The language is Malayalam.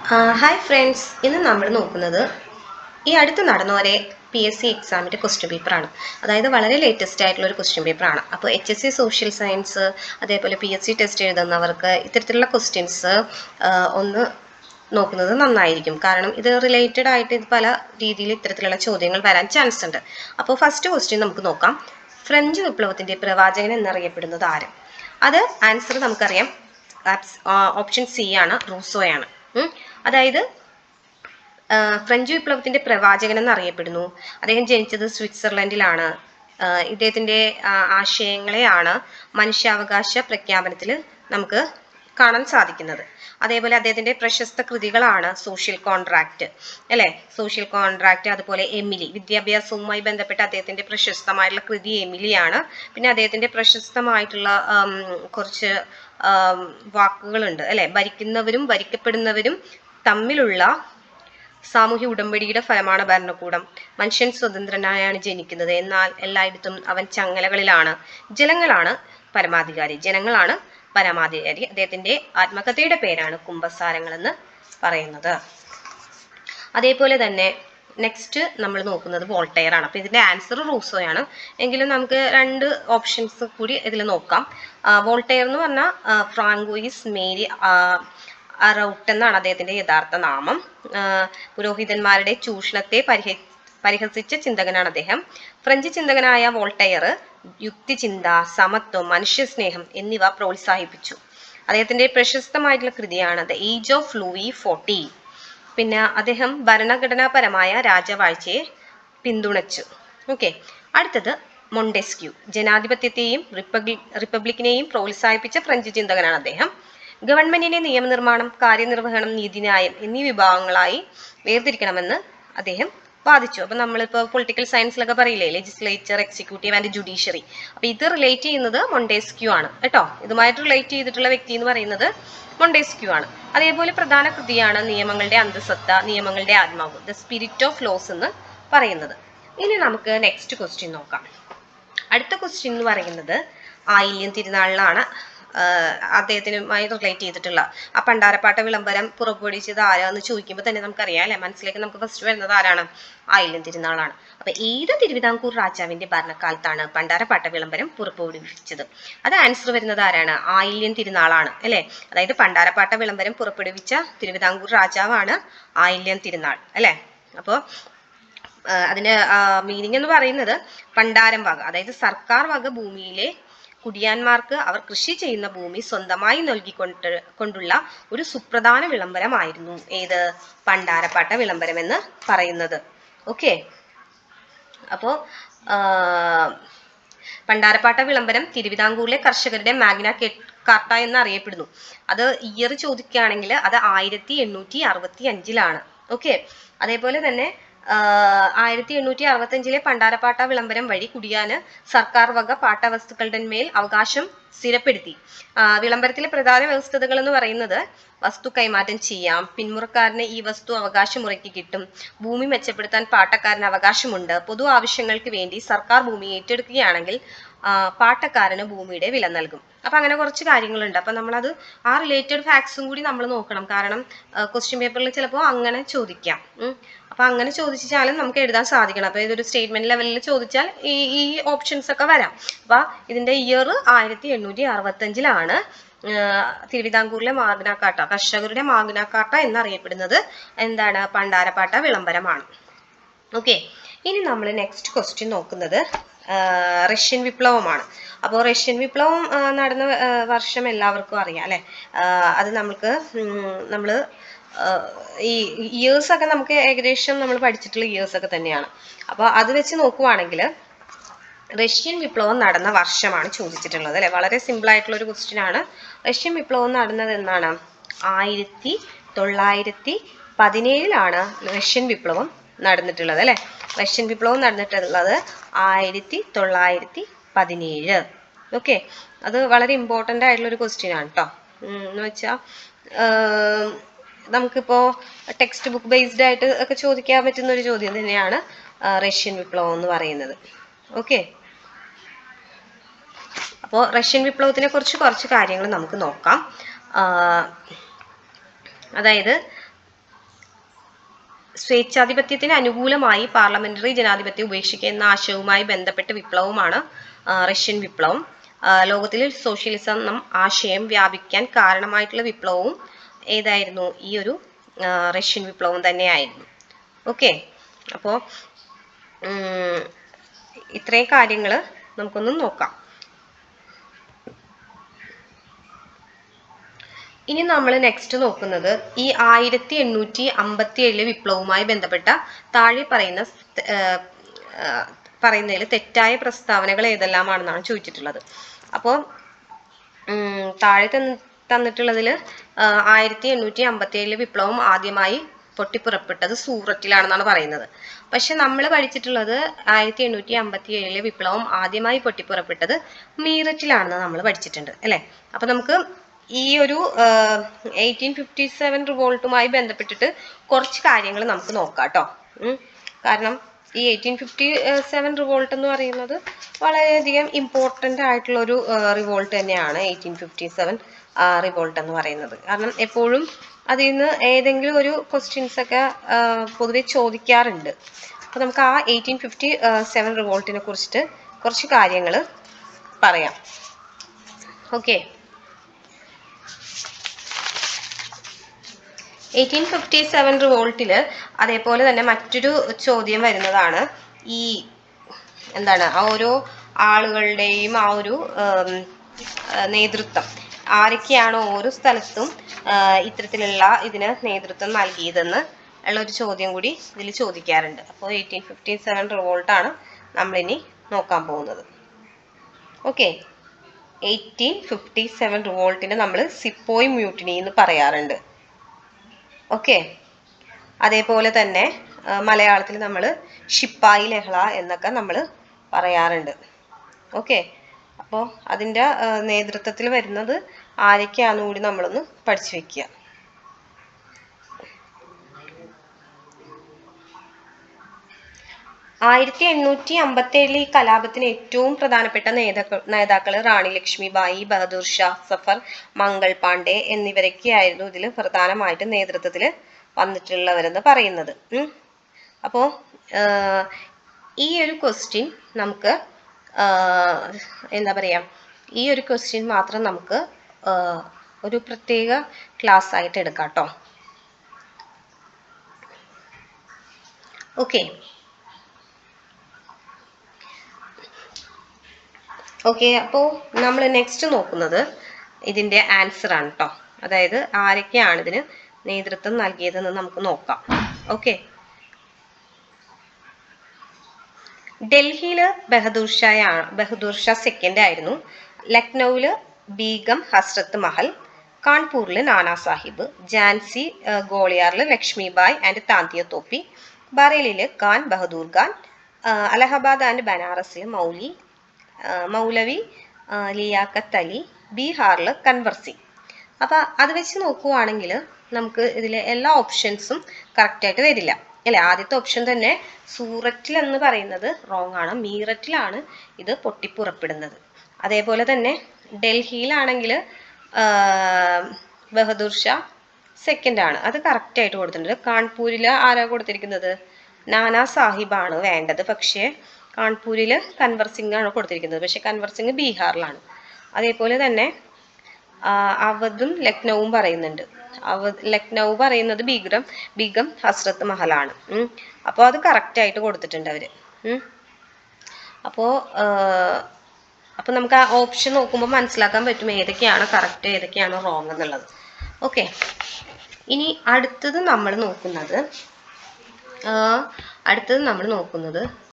ഹായ് ഫ്രണ്ട്സ്, ഇന്ന് നമ്മൾ നോക്കുന്നത് ഈ അടുത്ത് നടന്ന ഒരേ PSC എക്സാമിൻ്റെ ക്വസ്റ്റ്യൻ പേപ്പറാണ്. അതായത് വളരെ ലേറ്റസ്റ്റ് ആയിട്ടുള്ള ഒരു ക്വസ്റ്റ്യൻ പേപ്പറാണ്. അപ്പോൾ HSC സോഷ്യൽ സയൻസ്, അതേപോലെ PSC ടെസ്റ്റ് എഴുതുന്നവർക്ക് ഇത്തരത്തിലുള്ള ക്വസ്റ്റ്യൻസ് ഒന്ന് നോക്കുന്നത് നന്നായിരിക്കും. കാരണം ഇത് റിലേറ്റഡ് ആയിട്ട് ഇത് പല രീതിയിൽ ഇത്തരത്തിലുള്ള ചോദ്യങ്ങൾ വരാൻ ചാൻസ് ഉണ്ട്. അപ്പോൾ ഫസ്റ്റ് ക്വസ്റ്റ്യൻ നമുക്ക് നോക്കാം. ഫ്രഞ്ച് വിപ്ലവത്തിൻ്റെ പ്രവാചകൻ എന്നറിയപ്പെടുന്നത് ആര്? അത് ആൻസർ നമുക്കറിയാം. ഓപ്ഷൻ സി ആണ്, റൂസോയാണ്. അതായത് ഫ്രഞ്ച് വിപ്ലവത്തിന്റെ പ്രവാചകൻ എന്നറിയപ്പെടുന്നു. അദ്ദേഹം ജനിച്ചത് സ്വിറ്റ്സർലൻഡിലാണ്. ഇദ്ദേഹത്തിന്റെ ആശയങ്ങളെയാണ് മനുഷ്യാവകാശ പ്രഖ്യാപനത്തിൽ നമുക്ക് കാണാൻ സാധിക്കുന്നത്. അതേപോലെ അദ്ദേഹത്തിന്റെ പ്രശസ്ത കൃതികളാണ് സോഷ്യൽ കോൺട്രാക്ട്, അല്ലെ? സോഷ്യൽ കോൺട്രാക്ട്, അതുപോലെ എമിലി. വിദ്യാഭ്യാസവുമായി ബന്ധപ്പെട്ട അദ്ദേഹത്തിന്റെ പ്രശസ്തമായിട്ടുള്ള കൃതി എമിലിയാണ്. പിന്നെ അദ്ദേഹത്തിന്റെ പ്രശസ്തമായിട്ടുള്ള കുറച്ച് വാക്കുകളുണ്ട്, അല്ലെ? ഭരിക്കുന്നവരും ഭരിക്കപ്പെടുന്നവരും തമ്മിലുള്ള സാമൂഹ്യ ഉടമ്പടിയുടെ ഫലമാണ് ഭരണകൂടം. മനുഷ്യൻ സ്വതന്ത്രനായാണ് ജനിക്കുന്നത്, എന്നാൽ എല്ലായിടത്തും അവൻ ചങ്ങലകളിലാണ്. ജനങ്ങളാണ് പരമാധികാരി. അദ്ദേഹത്തിന്റെ ആത്മകഥയുടെ പേരാണ് കുംഭസാരങ്ങൾ എന്ന് പറയുന്നത്. അതേപോലെ തന്നെ നെക്സ്റ്റ് നമ്മൾ നോക്കുന്നത് വോൾട്ടയർ ആണ്. അപ്പോൾ ഇതിന്റെ ആൻസർ റൂസോയാണ്. എങ്കിലും നമുക്ക് രണ്ട് ഓപ്ഷൻസ് കൂടി ഇതിൽ നോക്കാം. വോൾട്ടയർ എന്ന് പറഞ്ഞാൽ ഫ്രാങ്കോയിസ് മേരി അറൗട്ട് എന്നാണ് അദ്ദേഹത്തിന്റെ യഥാർത്ഥ നാമം. പുരോഹിതന്മാരുടെ ചൂഷണത്തെ പരിഹസിച്ച ചിന്തകനാണ് അദ്ദേഹം. ഫ്രഞ്ച് ചിന്തകനായ വോൾട്ടയർ യുക്തിചിന്ത, സമത്വം, മനുഷ്യസ്നേഹം എന്നിവ പ്രോത്സാഹിപ്പിച്ചു. അദ്ദേഹത്തിന്റെ പ്രശസ്തമായിട്ടുള്ള കൃതിയാണ് ദ ഏജ് ഓഫ് ലൂയി 14. പിന്നെ അദ്ദേഹം ഭരണഘടനാപരമായ രാജവാഴ്ചയെ പിന്തുണച്ചു. ഓക്കെ, അടുത്തത് മൊണ്ടെസ്ക്യൂ. ജനാധിപത്യത്തെയും റിപ്പബ്ലിക്കിനെയും പ്രോത്സാഹിപ്പിച്ച ഫ്രഞ്ച് ചിന്തകനാണ് അദ്ദേഹം. ഗവൺമെന്റിനെ നിയമനിർമ്മാണം, കാര്യനിർവഹണം, നീതിന്യായം എന്നീ വിഭാഗങ്ങളായി വേർതിരിക്കണമെന്ന് അദ്ദേഹം വാദിച്ചു. അപ്പൊ നമ്മളിപ്പോൾ പൊളിറ്റിക്കൽ സയൻസിലൊക്കെ പറയില്ലേ, ലെജിസ്ലേച്ചർ, എക്സിക്യൂട്ടീവ് ആൻഡ് ജുഡീഷ്യറി. അപ്പൊ ഇത് റിലേറ്റ് ചെയ്യുന്നത് മൊണ്ടെസ്ക്യൂ ആണ് കേട്ടോ. ഇതുമായിട്ട് റിലേറ്റ് ചെയ്തിട്ടുള്ള വ്യക്തി എന്ന് പറയുന്നത് മൊണ്ടെസ്ക്യൂ ആണ്. അതേപോലെ പ്രധാന കൃതിയാണ് നിയമങ്ങളുടെ അന്തസത്ത, നിയമങ്ങളുടെ ആത്മാവ്, ദ സ്പിരിറ്റ് ഓഫ് ലോസ് എന്ന് പറയുന്നത്. ഇനി നമുക്ക് നെക്സ്റ്റ് ക്വസ്റ്റ്യൻ നോക്കാം. അടുത്ത ക്വസ്റ്റ്യൻ എന്ന് പറയുന്നത് ആയില്യം തിരുനാളിലാണ്. അദ്ദേഹത്തിനുമായി റിലേറ്റ് ചെയ്തിട്ടുള്ള ആ പണ്ടാരപ്പാട്ട വിളംബരം പുറപ്പെടുവിച്ചത് ആരാന്ന് ചോദിക്കുമ്പോൾ തന്നെ നമുക്കറിയാം, അല്ലെ? മനസ്സിലേക്ക് നമുക്ക് ഫസ്റ്റ് വരുന്നത് ആരാണ്? ആയില്യം തിരുനാളാണ്. അപ്പൊ ഏത് തിരുവിതാംകൂർ രാജാവിന്റെ ഭരണകാലത്താണ് പണ്ടാരപ്പാട്ട വിളംബരം പുറപ്പെടുവിച്ചത്? അത് ആൻസർ വരുന്നത് ആരാണ്? ആയില്യം തിരുനാളാണ്, അല്ലെ? അതായത് പണ്ടാരപ്പാട്ട വിളംബരം പുറപ്പെടുവിച്ച തിരുവിതാംകൂർ രാജാവാണ് ആയില്യം തിരുനാൾ, അല്ലെ? അപ്പോൾ അതിന്റെ മീനിങ് എന്ന് പറയുന്നത് പണ്ടാരം വക, അതായത് സർക്കാർ വക ഭൂമിയിലെ കുടിയാന്മാർക്ക് അവർ കൃഷി ചെയ്യുന്ന ഭൂമി സ്വന്തമായി നൽകിക്കൊണ്ടുള്ള ഒരു സുപ്രധാന വിളംബരമായിരുന്നു ഏത്? പണ്ടാരപ്പാട്ട വിളംബരം എന്ന് പറയുന്നത്. ഓക്കെ, അപ്പോ പണ്ടാരപ്പാട്ട വിളംബരം തിരുവിതാംകൂറിലെ കർഷകരുടെ മാഗ്ന കാർട്ട എന്ന് അറിയപ്പെടുന്നു. അത് ഇയർ ചോദിക്കുകയാണെങ്കിൽ അത് 1865 ഓക്കെ, അതേപോലെ തന്നെ 1865 പണ്ടാരപ്പാട്ട വിളംബരം വഴി കുടിയാന് സർക്കാർ വക പാട്ടവസ്തുക്കളുടെ മേൽ അവകാശം സ്ഥിരപ്പെടുത്തി. വിളംബരത്തിലെ പ്രധാന വ്യവസ്ഥകൾ എന്ന് പറയുന്നത് വസ്തു കൈമാറ്റം ചെയ്യാം, പിന്മുറക്കാരന് ഈ വസ്തു അവകാശമുറയ്ക്ക് കിട്ടും, ഭൂമി മെച്ചപ്പെടുത്താൻ പാട്ടക്കാരന് അവകാശമുണ്ട്, പൊതു ആവശ്യങ്ങൾക്ക് വേണ്ടി സർക്കാർ ഭൂമി ഏറ്റെടുക്കുകയാണെങ്കിൽ പാട്ടക്കാരന് ഭൂമിയുടെ വില നൽകും. അപ്പൊ അങ്ങനെ കുറച്ച് കാര്യങ്ങളുണ്ട്. അപ്പൊ നമ്മളത് ആ റിലേറ്റഡ് ഫാക്ട്സും കൂടി നമ്മൾ നോക്കണം. കാരണം ക്വസ്റ്റ്യൻ പേപ്പറിൽ ചിലപ്പോൾ അങ്ങനെ ചോദിക്കാം. അപ്പൊ അങ്ങനെ ചോദിച്ചാലും നമുക്ക് എഴുതാൻ സാധിക്കണം. അപ്പൊ ഇതൊരു സ്റ്റേറ്റ്മെന്റ് ലെവലിൽ ചോദിച്ചാൽ ഈ ഓപ്ഷൻസ് ഒക്കെ വരാം. അപ്പൊ ഇതിന്റെ ഇയർ 1865 തിരുവിതാംകൂറിലെ മാഗ്ന കാർട്ട, കർഷകരുടെ മാഗ്ന കാർട്ട എന്നറിയപ്പെടുന്നത് എന്താണ്? പണ്ടാരപ്പാട്ട വിളംബരമാണ്. ഓക്കെ, ഇനി നമ്മൾ നെക്സ്റ്റ് ക്വസ്റ്റ്യൻ നോക്കുന്നത് റഷ്യൻ വിപ്ലവമാണ്. അപ്പോൾ റഷ്യൻ വിപ്ലവം നടന്ന വർഷം എല്ലാവർക്കും അറിയാം, അല്ലെ? അത് നമ്മൾ ഈ ഇയേഴ്സ് ഒക്കെ നമുക്ക് ഏകദേശം നമ്മൾ പഠിച്ചിട്ടുള്ള ഇയേഴ്സ് ഒക്കെ തന്നെയാണ്. അപ്പോൾ അത് വെച്ച് നോക്കുവാണെങ്കിൽ റഷ്യൻ വിപ്ലവം നടന്ന വർഷമാണ് ചോദിച്ചിട്ടുള്ളത്, അല്ലെ? വളരെ സിമ്പിൾ ആയിട്ടുള്ള ഒരു ക്വസ്റ്റ്യൻ ആണ്. റഷ്യൻ വിപ്ലവം നടന്നത് എന്നാണ്? 1917 റഷ്യൻ വിപ്ലവം നടന്നിട്ടുള്ളത്, അല്ലെ? റഷ്യൻ വിപ്ലവം നടന്നിട്ടുള്ളത് 1917. ഓക്കെ, അത് വളരെ ഇമ്പോർട്ടൻ്റ് ആയിട്ടുള്ള ഒരു ക്വസ്റ്റ്യൻ ആണ് കേട്ടോ. എന്ന് വെച്ചാൽ നമുക്കിപ്പോൾ ടെക്സ്റ്റ് ബുക്ക് ബേസ്ഡ് ആയിട്ട് ഒക്കെ ചോദിക്കാൻ പറ്റുന്ന ഒരു ചോദ്യം തന്നെയാണ് റഷ്യൻ വിപ്ലവം എന്ന് പറയുന്നത്. ഓക്കെ, അപ്പോൾ റഷ്യൻ വിപ്ലവത്തിനെ കുറിച്ച് കുറച്ച് കാര്യങ്ങൾ നമുക്ക് നോക്കാം. അതായത് സ്വേച്ഛാധിപത്യത്തിന് അനുകൂലമായി പാർലമെന്ററി ജനാധിപത്യം ഉപേക്ഷിക്കുക എന്ന ആശയവുമായി ബന്ധപ്പെട്ട വിപ്ലവമാണ് റഷ്യൻ വിപ്ലവം. ലോകത്തിൽ സോഷ്യലിസം എന്ന ആശയം വ്യാപിക്കാൻ കാരണമായിട്ടുള്ള വിപ്ലവവും ഏതായിരുന്നു? ഈ ഒരു റഷ്യൻ വിപ്ലവം തന്നെയായിരുന്നു. ഓക്കെ, അപ്പോൾ ഇത്രയും കാര്യങ്ങൾ നമുക്കൊന്ന് നോക്കാം. ഇനി നമ്മൾ നെക്സ്റ്റ് നോക്കുന്നത് ഈ 1857 വിപ്ലവവുമായി ബന്ധപ്പെട്ട താഴെ പറയുന്നതിൽ തെറ്റായ പ്രസ്താവനകൾ ഏതെല്ലാമാണെന്നാണ് ചോദിച്ചിട്ടുള്ളത്. അപ്പോൾ താഴെ തന്നിട്ടുള്ളതിൽ 1857 വിപ്ലവം ആദ്യമായി പൊട്ടിപ്പുറപ്പെട്ടത് സൂററ്റിലാണെന്നാണ് പറയുന്നത്. പക്ഷെ നമ്മൾ പഠിച്ചിട്ടുള്ളത് 1857 വിപ്ലവം ആദ്യമായി പൊട്ടിപ്പുറപ്പെട്ടത് മീററ്റിലാണെന്ന് നമ്മൾ പഠിച്ചിട്ടുണ്ട് അല്ലേ. അപ്പൊ നമുക്ക് ഈ ഒരു 1857 റിവോൾട്ടുമായി ബന്ധപ്പെട്ടിട്ട് കുറച്ച് കാര്യങ്ങൾ നമുക്ക് നോക്കാം കേട്ടോ. കാരണം ഈ 1857 റിവോൾട്ട് എന്ന് പറയുന്നത് വളരെയധികം ഇമ്പോർട്ടൻ്റ് ആയിട്ടുള്ള ഒരു റിവോൾട്ട് തന്നെയാണ് 1857 റിവോൾട്ട് എന്ന് പറയുന്നത്. കാരണം എപ്പോഴും അതിൽ നിന്ന് ഏതെങ്കിലും ഒരു ക്വസ്റ്റ്യൻസ് ഒക്കെ പൊതുവെ ചോദിക്കാറുണ്ട്. അപ്പോൾ നമുക്ക് ആ 1857 റിവോൾട്ടിനെ കുറിച്ചിട്ട് കുറച്ച് കാര്യങ്ങൾ പറയാം. ഓക്കെ, 1857 റിവോൾട്ടിൽ അതേപോലെ തന്നെ മറ്റൊരു ചോദ്യം വരുന്നതാണ് ഈ എന്താണ് ആ ഓരോ ആളുകളുടെയും ആ ഒരു നേതൃത്വം, ആരൊക്കെയാണോ ഓരോ സ്ഥലത്തും ഇത്തരത്തിലുള്ള ഇതിന് നേതൃത്വം നൽകിയതെന്ന് ഉള്ള ഒരു ചോദ്യം കൂടി ഇതിൽ ചോദിക്കാറുണ്ട്. അപ്പോൾ 1857 റിവോൾട്ടാണ് നമ്മളിനി നോക്കാൻ പോകുന്നത്. ഓക്കെ, 1857 റിവോൾട്ടിനെ നമ്മൾ സിപ്പോയ് മ്യൂട്ടിനി എന്ന് പറയാറുണ്ട്. ഓക്കെ, അതേപോലെ തന്നെ മലയാളത്തിൽ നമ്മൾ ശിപ്പായി ലഹള എന്നൊക്കെ നമ്മൾ പറയാറുണ്ട്. ഓക്കെ, അപ്പോൾ അതിൻ്റെ നേതൃത്വത്തിൽ വരുന്നത് ആരൊക്കെയാണെന്ന് കൂടി നമ്മളൊന്ന് പഠിച്ചു വെക്കുക. ആയിരത്തി 1857 ഈ കലാപത്തിന് ഏറ്റവും പ്രധാനപ്പെട്ട നേതാക്കൾ റാണി ലക്ഷ്മിബായി, ബഹദൂർ ഷാ സഫർ, മംഗൾ പാണ്ഡെ എന്നിവരൊക്കെയായിരുന്നു ഇതിൽ പ്രധാനമായിട്ട് നേതൃത്വത്തിൽ വന്നിട്ടുള്ളവരെന്ന് പറയുന്നത്. അപ്പോൾ ഈ ഒരു ക്വസ്റ്റ്യൻ നമുക്ക് എന്താ പറയുക, ഈ ഒരു ക്വസ്റ്റ്യൻ മാത്രം നമുക്ക് ഒരു പ്രത്യേക ക്ലാസ് ആയിട്ട് എടുക്കാം കേട്ടോ. ഓക്കെ, അപ്പോൾ നമ്മൾ നെക്സ്റ്റ് നോക്കുന്നത് ഇതിൻ്റെ ആൻസർ ആണ് കേട്ടോ. അതായത് ആരൊക്കെയാണ് ഇതിന് നേതൃത്വം നൽകിയതെന്ന് നമുക്ക് നോക്കാം. ഓക്കെ, ഡൽഹിയിൽ ബഹദൂർ ഷാ സെക്കൻഡ് ആയിരുന്നു. ലക്നൌവിൽ ബീഗം ഹസ്രത്ത് മഹൽ, കാൺപൂരിൽ നാനാ സാഹിബ്, ഝാൻസി ഗോളിയാറിൽ ലക്ഷ്മിബായ് ആൻഡ് താന്തിയ തോപ്പി, ബറേലിയിൽ ഖാൻ ബഹദൂർ ഖാൻ, അലഹബാദ് ആൻഡ് ബനാറസിൽ മൗലവി ലിയാഖത്ത് അലി, ബീഹാറിൽ കൻവർ സിംഗ്. അപ്പം അത് വെച്ച് നോക്കുവാണെങ്കിൽ നമുക്ക് ഇതിലെ എല്ലാ ഓപ്ഷൻസും കറക്റ്റായിട്ട് വരില്ല അല്ലേ. ആദ്യത്തെ ഓപ്ഷൻ തന്നെ സൂററ്റിൽ എന്ന് പറയുന്നത് റോങ് ആണ്, മീററ്റിലാണ് ഇത് പൊട്ടിപ്പുറപ്പെടുന്നത്. അതേപോലെ തന്നെ ഡൽഹിയിലാണെങ്കിൽ ബഹദൂർ ഷാ സെക്കൻഡ് ആണ്, അത് കറക്റ്റായിട്ട് കൊടുത്തിട്ടുണ്ട്. കാൺപൂരിൽ ആരാ കൊടുത്തിരിക്കുന്നത്? നാനാ സാഹിബാണ് വേണ്ടത്, പക്ഷേ കാൺപൂരിൽ കൻവർ സിംഗ് ആണ് കൊടുത്തിരിക്കുന്നത്, പക്ഷെ കൻവർ സിംഗ് ബീഹാറിലാണ്. അതേപോലെ തന്നെ അവധും ലക്നൌവും പറയുന്നുണ്ട്. ലക്നൗ പറയുന്നത് ബീഗം ഹസ്രത്ത് മഹലാണ്. അപ്പോൾ അത് കറക്റ്റായിട്ട് കൊടുത്തിട്ടുണ്ട് അവർ. അപ്പോൾ നമുക്ക് ആ ഓപ്ഷൻ നോക്കുമ്പോൾ മനസ്സിലാക്കാൻ പറ്റും ഏതൊക്കെയാണ് കറക്റ്റ് ഏതൊക്കെയാണ് റോങ് എന്നുള്ളത്. ഓക്കെ, ഇനി അടുത്തത് നമ്മൾ നോക്കുന്നത്